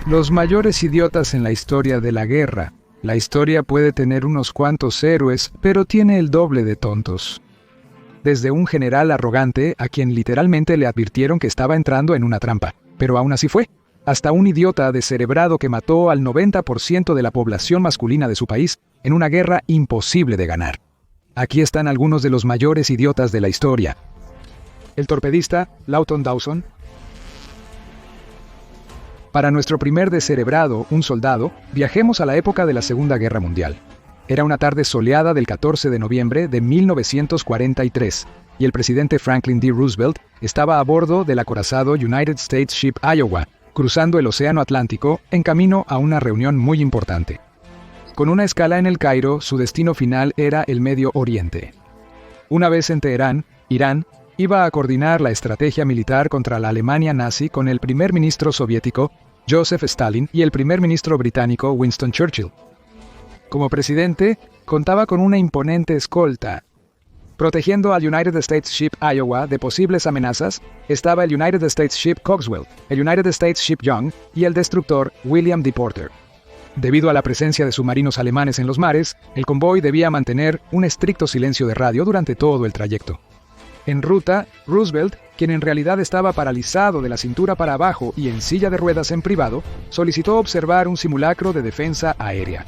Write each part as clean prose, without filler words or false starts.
Los mayores idiotas en la historia de la guerra. La historia puede tener unos cuantos héroes, pero tiene el doble de tontos. Desde un general arrogante a quien literalmente le advirtieron que estaba entrando en una trampa, pero aún así fue, hasta un idiota descerebrado que mató al 90% de la población masculina de su país en una guerra imposible de ganar. Aquí están algunos de los mayores idiotas de la historia. El torpedista Lawton Dawson. Para nuestro primer descerebrado, un soldado, viajemos a la época de la Segunda Guerra Mundial. Era una tarde soleada del 14 de noviembre de 1943, y el presidente Franklin D. Roosevelt estaba a bordo del acorazado United States Ship Iowa, cruzando el Océano Atlántico en camino a una reunión muy importante. Con una escala en el Cairo, su destino final era el Medio Oriente. Una vez en Teherán, Irán iba a coordinar la estrategia militar contra la Alemania nazi con el primer ministro soviético, Joseph Stalin, y el primer ministro británico, Winston Churchill. Como presidente, contaba con una imponente escolta. Protegiendo al United States Ship Iowa de posibles amenazas, estaba el United States Ship Cogswell, el United States Ship Young y el destructor William D. Porter. Debido a la presencia de submarinos alemanes en los mares, el convoy debía mantener un estricto silencio de radio durante todo el trayecto. En ruta, Roosevelt, quien en realidad estaba paralizado de la cintura para abajo y en silla de ruedas en privado, solicitó observar un simulacro de defensa aérea.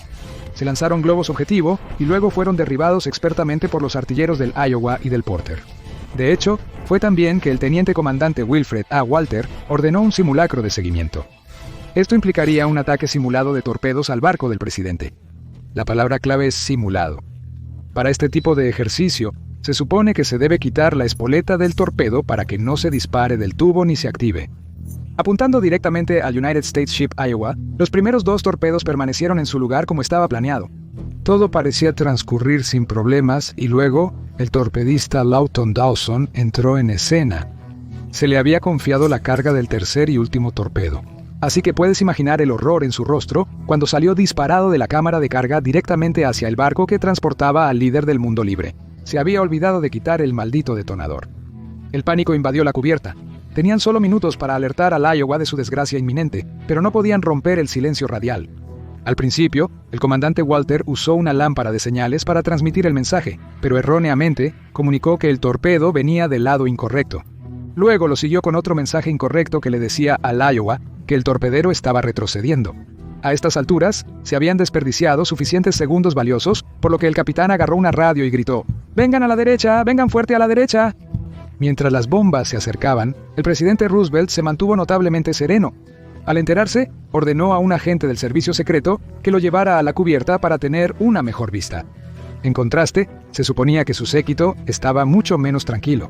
Se lanzaron globos objetivo y luego fueron derribados expertamente por los artilleros del Iowa y del Porter. De hecho, fue también que el teniente comandante Wilfred A. Walter ordenó un simulacro de seguimiento. Esto implicaría un ataque simulado de torpedos al barco del presidente. La palabra clave es simulado. Para este tipo de ejercicio, se supone que se debe quitar la espoleta del torpedo para que no se dispare del tubo ni se active. Apuntando directamente al United States Ship Iowa, los primeros 2 torpedos permanecieron en su lugar como estaba planeado. Todo parecía transcurrir sin problemas y luego el torpedista Lawton Dawson entró en escena. Se le había confiado la carga del tercer y último torpedo. Así que puedes imaginar el horror en su rostro cuando salió disparado de la cámara de carga directamente hacia el barco que transportaba al líder del mundo libre. Se había olvidado de quitar el maldito detonador. El pánico invadió la cubierta. Tenían solo minutos para alertar al Iowa de su desgracia inminente, pero no podían romper el silencio radial. Al principio, el comandante Walter usó una lámpara de señales para transmitir el mensaje, pero erróneamente comunicó que el torpedo venía del lado incorrecto. Luego lo siguió con otro mensaje incorrecto que le decía al Iowa que el torpedero estaba retrocediendo. A estas alturas, se habían desperdiciado suficientes segundos valiosos, por lo que el capitán agarró una radio y gritó: «¡Vengan a la derecha! ¡Vengan fuerte a la derecha!». Mientras las bombas se acercaban, el presidente Roosevelt se mantuvo notablemente sereno. Al enterarse, ordenó a un agente del servicio secreto que lo llevara a la cubierta para tener una mejor vista. En contraste, se suponía que su séquito estaba mucho menos tranquilo.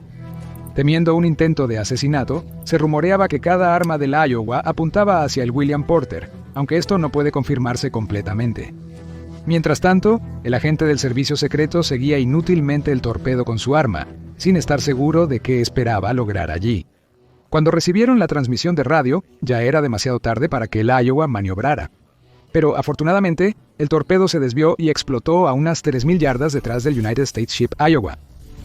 Temiendo un intento de asesinato, se rumoreaba que cada arma del Iowa apuntaba hacia el William Porter, aunque esto no puede confirmarse completamente. Mientras tanto, el agente del servicio secreto seguía inútilmente el torpedo con su arma, sin estar seguro de qué esperaba lograr allí. Cuando recibieron la transmisión de radio, ya era demasiado tarde para que el Iowa maniobrara. Pero afortunadamente, el torpedo se desvió y explotó a unas 3.000 yardas detrás del United States Ship Iowa.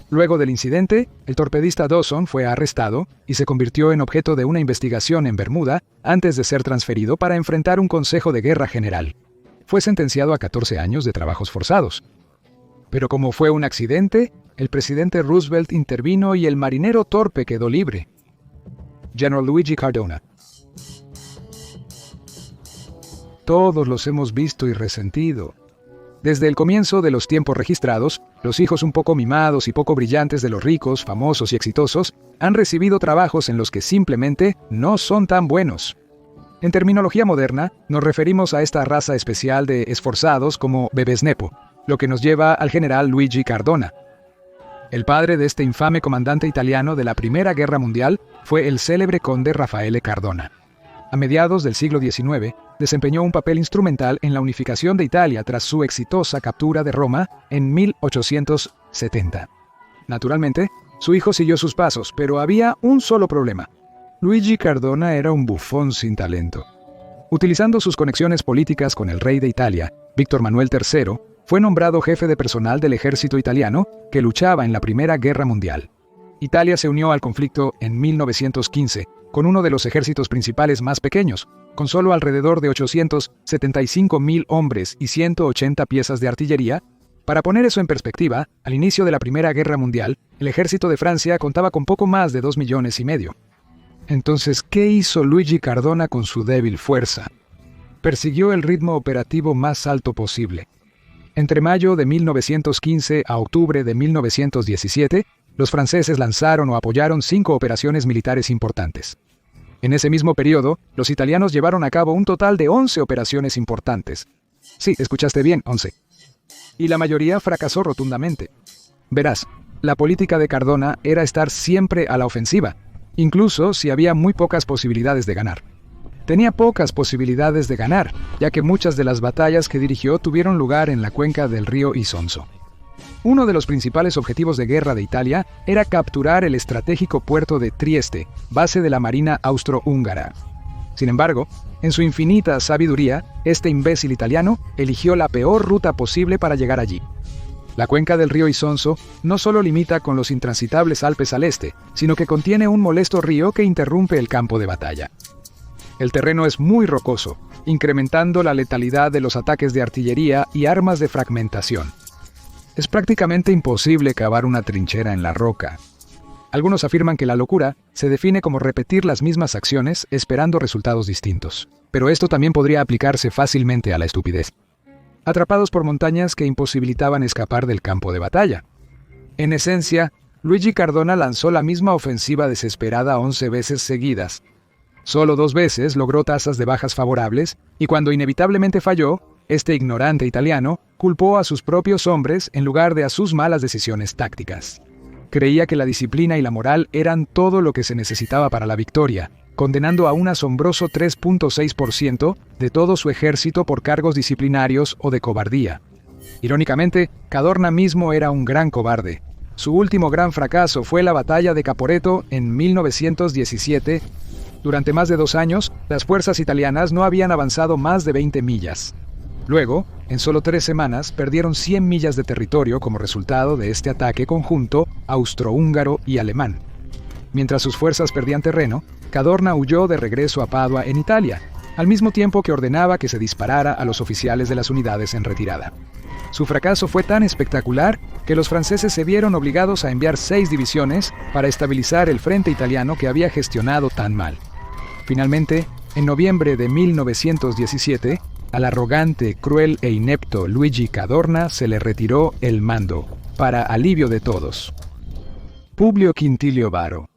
Luego del incidente, el torpedista Dawson fue arrestado y se convirtió en objeto de una investigación en Bermuda antes de ser transferido para enfrentar un consejo de guerra general. Fue sentenciado a 14 años de trabajos forzados. Pero como fue un accidente, el presidente Roosevelt intervino y el marinero torpe quedó libre. General Luigi Cardona. Todos los hemos visto y resentido. Desde el comienzo de los tiempos registrados, los hijos un poco mimados y poco brillantes de los ricos, famosos y exitosos han recibido trabajos en los que simplemente no son tan buenos. En terminología moderna, nos referimos a esta raza especial de esforzados como bebés nepo, lo que nos lleva al general Luigi Cardona. El padre de este infame comandante italiano de la Primera Guerra Mundial fue el célebre conde Raffaele Cardona. A mediados del siglo XIX, desempeñó un papel instrumental en la unificación de Italia tras su exitosa captura de Roma en 1870. Naturalmente, su hijo siguió sus pasos, pero había un solo problema. Luigi Cardona era un bufón sin talento. Utilizando sus conexiones políticas con el rey de Italia, Víctor Manuel III, fue nombrado jefe de personal del ejército italiano que luchaba en la Primera Guerra Mundial. Italia se unió al conflicto en 1915 con uno de los ejércitos principales más pequeños, con solo alrededor de 875.000 hombres y 180 piezas de artillería. Para poner eso en perspectiva, al inicio de la Primera Guerra Mundial, el ejército de Francia contaba con poco más de 2,5 millones. Entonces, ¿qué hizo Luigi Cardona con su débil fuerza? Persiguió el ritmo operativo más alto posible. Entre mayo de 1915 a octubre de 1917, los franceses lanzaron o apoyaron 5 operaciones militares importantes. En ese mismo periodo, los italianos llevaron a cabo un total de 11 operaciones importantes. Sí, escuchaste bien, 11. Y la mayoría fracasó rotundamente. Verás, la política de Cardona era estar siempre a la ofensiva, incluso si había muy pocas posibilidades de ganar. Tenía pocas posibilidades de ganar, ya que muchas de las batallas que dirigió tuvieron lugar en la cuenca del río Isonzo. Uno de los principales objetivos de guerra de Italia era capturar el estratégico puerto de Trieste, base de la Marina austrohúngara. Sin embargo, en su infinita sabiduría, este imbécil italiano eligió la peor ruta posible para llegar allí. La cuenca del río Isonzo no solo limita con los intransitables Alpes al este, sino que contiene un molesto río que interrumpe el campo de batalla. El terreno es muy rocoso, incrementando la letalidad de los ataques de artillería y armas de fragmentación. Es prácticamente imposible cavar una trinchera en la roca. Algunos afirman que la locura se define como repetir las mismas acciones esperando resultados distintos. Pero esto también podría aplicarse fácilmente a la estupidez. Atrapados por montañas que imposibilitaban escapar del campo de batalla. En esencia, Luigi Cardona lanzó la misma ofensiva desesperada 11 veces seguidas. Solo 2 veces logró tasas de bajas favorables, y cuando inevitablemente falló, este ignorante italiano culpó a sus propios hombres en lugar de a sus malas decisiones tácticas. Creía que la disciplina y la moral eran todo lo que se necesitaba para la victoria, condenando a un asombroso 3.6% de todo su ejército por cargos disciplinarios o de cobardía. Irónicamente, Cadorna mismo era un gran cobarde. Su último gran fracaso fue la batalla de Caporetto en 1917. Durante más de 2 años, las fuerzas italianas no habían avanzado más de 20 millas. Luego, en solo 3 semanas, perdieron 100 millas de territorio como resultado de este ataque conjunto austrohúngaro y alemán. Mientras sus fuerzas perdían terreno, Cadorna huyó de regreso a Padua en Italia, al mismo tiempo que ordenaba que se disparara a los oficiales de las unidades en retirada. Su fracaso fue tan espectacular que los franceses se vieron obligados a enviar 6 divisiones para estabilizar el frente italiano que había gestionado tan mal. Finalmente, en noviembre de 1917, al arrogante, cruel e inepto Luigi Cadorna se le retiró el mando, para alivio de todos. Publio Quintilio Varo.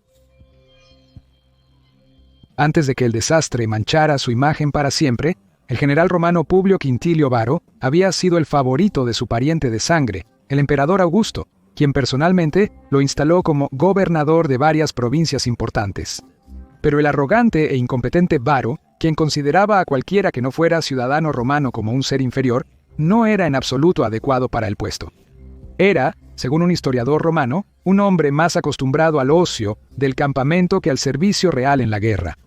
Antes de que el desastre manchara su imagen para siempre, el general romano Publio Quintilio Varo había sido el favorito de su pariente de sangre, el emperador Augusto, quien personalmente lo instaló como gobernador de varias provincias importantes. Pero el arrogante e incompetente Varo, quien consideraba a cualquiera que no fuera ciudadano romano como un ser inferior, no era en absoluto adecuado para el puesto. Era, según un historiador romano, un hombre más acostumbrado al ocio del campamento que al servicio real en la guerra.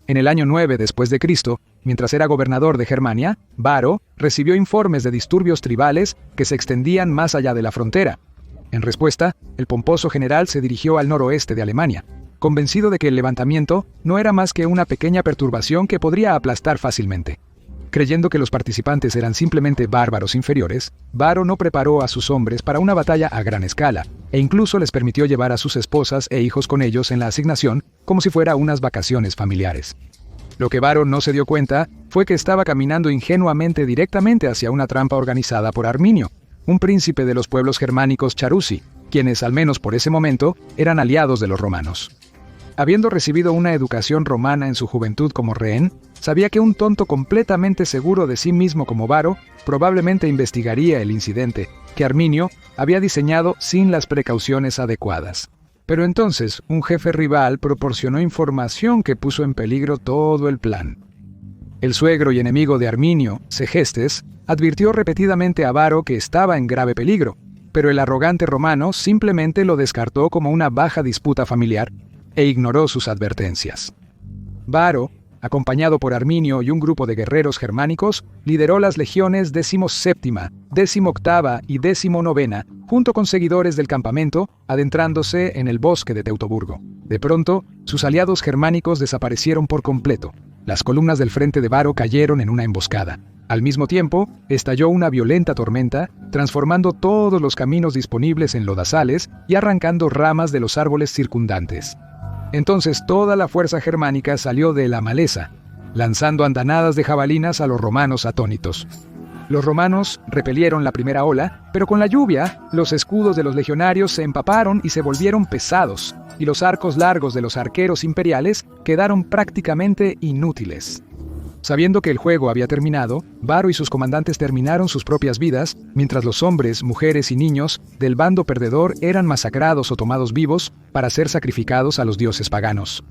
En el año 9 después de Cristo, mientras era gobernador de Germania, Varo recibió informes de disturbios tribales que se extendían más allá de la frontera. En respuesta, el pomposo general se dirigió al noroeste de Alemania, convencido de que el levantamiento no era más que una pequeña perturbación que podría aplastar fácilmente. Creyendo que los participantes eran simplemente bárbaros inferiores, Varo no preparó a sus hombres para una batalla a gran escala, e incluso les permitió llevar a sus esposas e hijos con ellos en la asignación como si fuera unas vacaciones familiares. Lo que Varo no se dio cuenta fue que estaba caminando ingenuamente directamente hacia una trampa organizada por Arminio, un príncipe de los pueblos germánicos Charussi, quienes, al menos por ese momento, eran aliados de los romanos. Habiendo recibido una educación romana en su juventud como rehén, sabía que un tonto completamente seguro de sí mismo como Varo probablemente investigaría el incidente, que Arminio había diseñado sin las precauciones adecuadas. Pero entonces, un jefe rival proporcionó información que puso en peligro todo el plan. El suegro y enemigo de Arminio, Segestes, advirtió repetidamente a Varo que estaba en grave peligro, pero el arrogante romano simplemente lo descartó como una baja disputa familiar e ignoró sus advertencias. Varo, acompañado por Arminio y un grupo de guerreros germánicos, lideró las legiones 17ª, 18ª y 19ª, junto con seguidores del campamento, adentrándose en el bosque de Teutoburgo. De pronto, sus aliados germánicos desaparecieron por completo. Las columnas del frente de Varo cayeron en una emboscada. Al mismo tiempo, estalló una violenta tormenta, transformando todos los caminos disponibles en lodazales y arrancando ramas de los árboles circundantes. Entonces toda la fuerza germánica salió de la maleza, lanzando andanadas de jabalinas a los romanos atónitos. Los romanos repelieron la primera ola, pero con la lluvia, los escudos de los legionarios se empaparon y se volvieron pesados, y los arcos largos de los arqueros imperiales quedaron prácticamente inútiles. Sabiendo que el juego había terminado, Varo y sus comandantes terminaron sus propias vidas, mientras los hombres, mujeres y niños del bando perdedor eran masacrados o tomados vivos para ser sacrificados a los dioses paganos.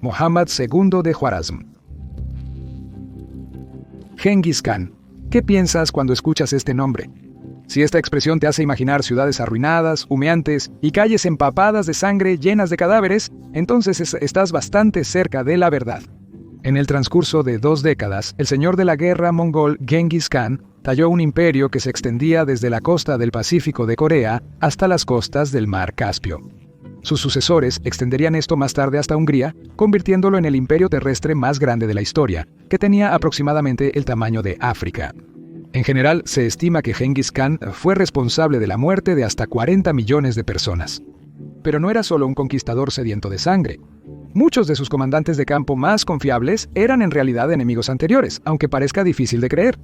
Muhammad II de Khwarazm. Genghis Khan. ¿Qué piensas cuando escuchas este nombre? Si esta expresión te hace imaginar ciudades arruinadas, humeantes y calles empapadas de sangre llenas de cadáveres, entonces estás bastante cerca de la verdad. En el transcurso de 2 décadas, el señor de la guerra mongol Genghis Khan talló un imperio que se extendía desde la costa del Pacífico de Corea hasta las costas del mar Caspio. Sus sucesores extenderían esto más tarde hasta Hungría, convirtiéndolo en el imperio terrestre más grande de la historia, que tenía aproximadamente el tamaño de África. En general, se estima que Genghis Khan fue responsable de la muerte de hasta 40 millones de personas. Pero no era solo un conquistador sediento de sangre. Muchos de sus comandantes de campo más confiables eran en realidad enemigos anteriores, aunque parezca difícil de creer.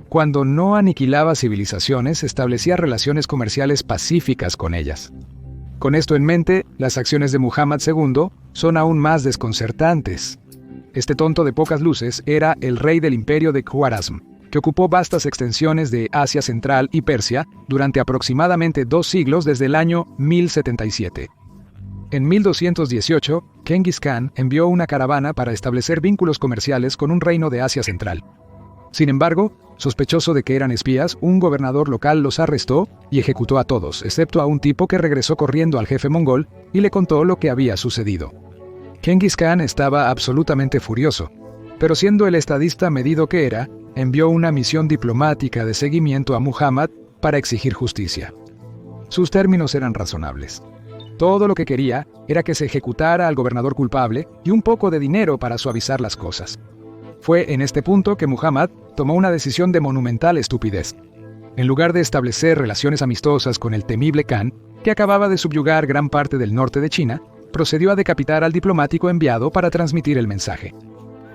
Cuando no aniquilaba civilizaciones, establecía relaciones comerciales pacíficas con ellas. Con esto en mente, las acciones de Muhammad II son aún más desconcertantes. Este tonto de pocas luces era el rey del imperio de Khwarazm, que ocupó vastas extensiones de Asia Central y Persia durante aproximadamente 2 siglos desde el año 1077. En 1218, Genghis Khan envió una caravana para establecer vínculos comerciales con un reino de Asia Central. Sin embargo, sospechoso de que eran espías, un gobernador local los arrestó y ejecutó a todos, excepto a un tipo que regresó corriendo al jefe mongol y le contó lo que había sucedido. Genghis Khan estaba absolutamente furioso, pero siendo el estadista medido que era, envió una misión diplomática de seguimiento a Muhammad para exigir justicia. Sus términos eran razonables. Todo lo que quería era que se ejecutara al gobernador culpable y un poco de dinero para suavizar las cosas. Fue en este punto que Muhammad tomó una decisión de monumental estupidez. En lugar de establecer relaciones amistosas con el temible Khan, que acababa de subyugar gran parte del norte de China, procedió a decapitar al diplomático enviado para transmitir el mensaje.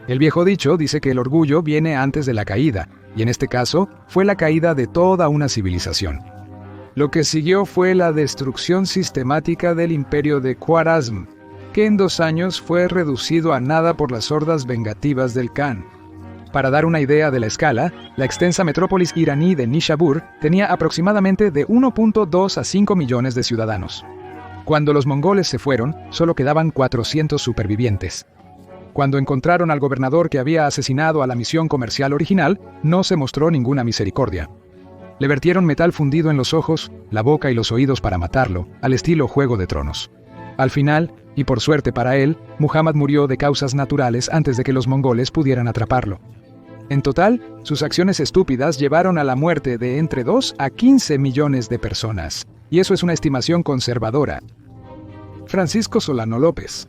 El viejo dicho dice que el orgullo viene antes de la caída, y en este caso fue la caída de toda una civilización. Lo que siguió fue la destrucción sistemática del imperio de Khwarazm, que en 2 años fue reducido a nada por las hordas vengativas del Khan. Para dar una idea de la escala, la extensa metrópolis iraní de Nishabur tenía aproximadamente de 1.2 a 5 millones de ciudadanos. Cuando los mongoles se fueron, solo quedaban 400 supervivientes. Cuando encontraron al gobernador que había asesinado a la misión comercial original, no se mostró ninguna misericordia. Le vertieron metal fundido en los ojos, la boca y los oídos para matarlo, al estilo Juego de Tronos. Al final, y por suerte para él, Muhammad murió de causas naturales antes de que los mongoles pudieran atraparlo. En total, sus acciones estúpidas llevaron a la muerte de entre 2 a 15 millones de personas. Y eso es una estimación conservadora. Francisco Solano López.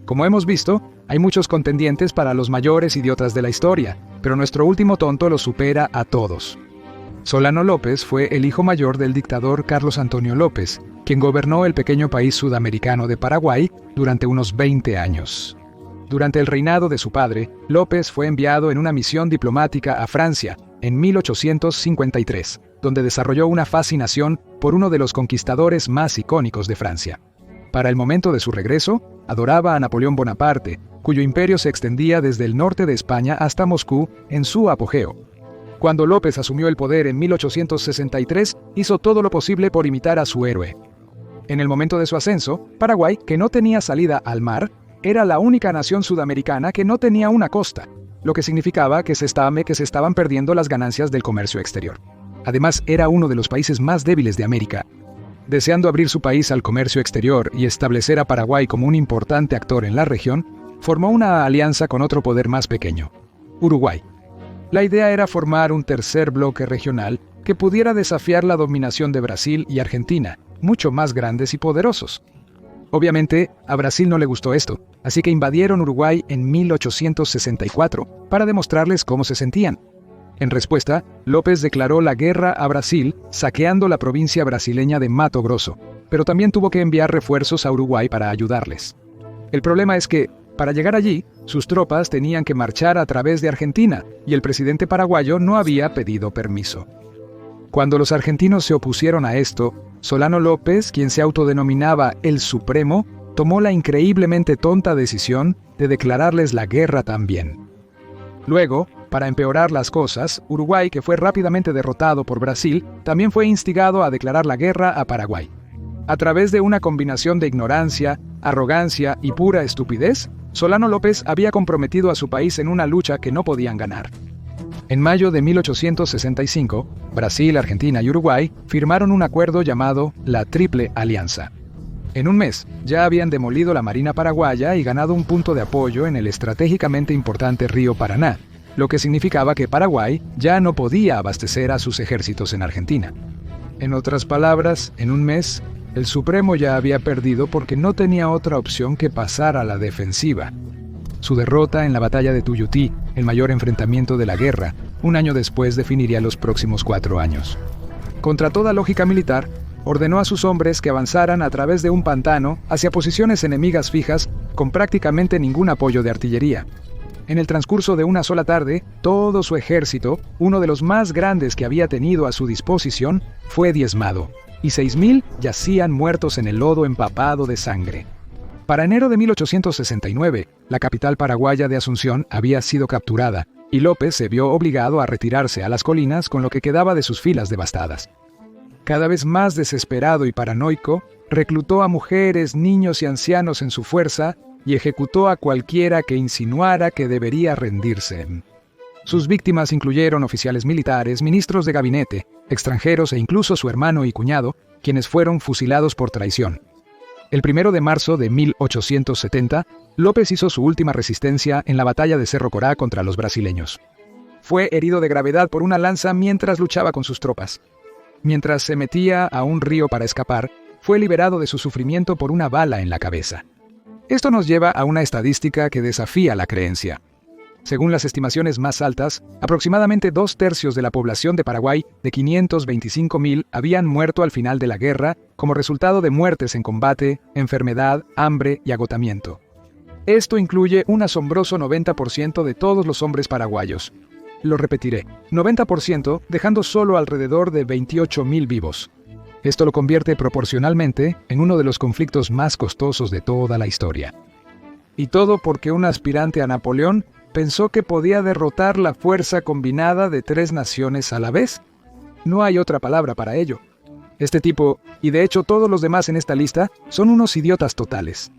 Como hemos visto, hay muchos contendientes para los mayores idiotas de la historia, pero nuestro último tonto los supera a todos. Solano López fue el hijo mayor del dictador Carlos Antonio López, quien gobernó el pequeño país sudamericano de Paraguay durante unos 20 años. Durante el reinado de su padre, López fue enviado en una misión diplomática a Francia en 1853, donde desarrolló una fascinación por uno de los conquistadores más icónicos de Francia. Para el momento de su regreso, adoraba a Napoleón Bonaparte, cuyo imperio se extendía desde el norte de España hasta Moscú en su apogeo. Cuando López asumió el poder en 1863, hizo todo lo posible por imitar a su héroe. En el momento de su ascenso, Paraguay, que no tenía salida al mar, era la única nación sudamericana que no tenía una costa, lo que significaba que se estaban perdiendo las ganancias del comercio exterior. Además, era uno de los países más débiles de América. deseando abrir su país al comercio exterior y establecer a Paraguay como un importante actor en la región, formó una alianza con otro poder más pequeño, Uruguay. La idea era formar un tercer bloque regional que pudiera desafiar la dominación de Brasil y Argentina, mucho más grandes y poderosos. Obviamente, a Brasil no le gustó esto, así que invadieron Uruguay en 1864 para demostrarles cómo se sentían. En respuesta, López declaró la guerra a Brasil, saqueando la provincia brasileña de Mato Grosso, pero también tuvo que enviar refuerzos a Uruguay para ayudarles. El problema es que, para llegar allí, sus tropas tenían que marchar a través de Argentina, y el presidente paraguayo no había pedido permiso. Cuando los argentinos se opusieron a esto, Solano López, quien se autodenominaba el Supremo, tomó la increíblemente tonta decisión de declararles la guerra también. Luego, para empeorar las cosas, Uruguay, que fue rápidamente derrotado por Brasil, también fue instigado a declarar la guerra a Paraguay. A través de una combinación de ignorancia, arrogancia y pura estupidez, Solano López había comprometido a su país en una lucha que no podían ganar. En mayo de 1865, Brasil, Argentina y Uruguay firmaron un acuerdo llamado la Triple Alianza. En un mes, ya habían demolido la Marina paraguaya y ganado un punto de apoyo en el estratégicamente importante río Paraná, lo que significaba que Paraguay ya no podía abastecer a sus ejércitos en Argentina. En otras palabras, en un mes, el Supremo ya había perdido porque no tenía otra opción que pasar a la defensiva. Su derrota en la batalla de Tuyutí, el mayor enfrentamiento de la guerra, un año después definiría los próximos 4 años. Contra toda lógica militar, ordenó a sus hombres que avanzaran a través de un pantano hacia posiciones enemigas fijas con prácticamente ningún apoyo de artillería. En el transcurso de una sola tarde, todo su ejército, uno de los más grandes que había tenido a su disposición, fue diezmado, y 6.000 yacían muertos en el lodo empapado de sangre. Para enero de 1869, la capital paraguaya de Asunción había sido capturada, y López se vio obligado a retirarse a las colinas con lo que quedaba de sus filas devastadas. Cada vez más desesperado y paranoico, reclutó a mujeres, niños y ancianos en su fuerza y ejecutó a cualquiera que insinuara que debería rendirse. Sus víctimas incluyeron oficiales militares, ministros de gabinete, extranjeros e incluso su hermano y cuñado, quienes fueron fusilados por traición. El 1 de marzo de 1870, López hizo su última resistencia en la batalla de Cerro Corá contra los brasileños. Fue herido de gravedad por una lanza mientras luchaba con sus tropas. Mientras se metía a un río para escapar, fue liberado de su sufrimiento por una bala en la cabeza. Esto nos lleva a una estadística que desafía la creencia. Según las estimaciones más altas, aproximadamente 2/3 de la población de Paraguay, de 525.000, habían muerto al final de la guerra como resultado de muertes en combate, enfermedad, hambre y agotamiento. Esto incluye un asombroso 90% de todos los hombres paraguayos. Lo repetiré, 90%, dejando solo alrededor de 28.000 vivos. Esto lo convierte proporcionalmente en uno de los conflictos más costosos de toda la historia. Y todo porque un aspirante a Napoleón pensó que podía derrotar la fuerza combinada de 3 naciones a la vez. No hay otra palabra para ello. Este tipo, y de hecho todos los demás en esta lista, son unos idiotas totales.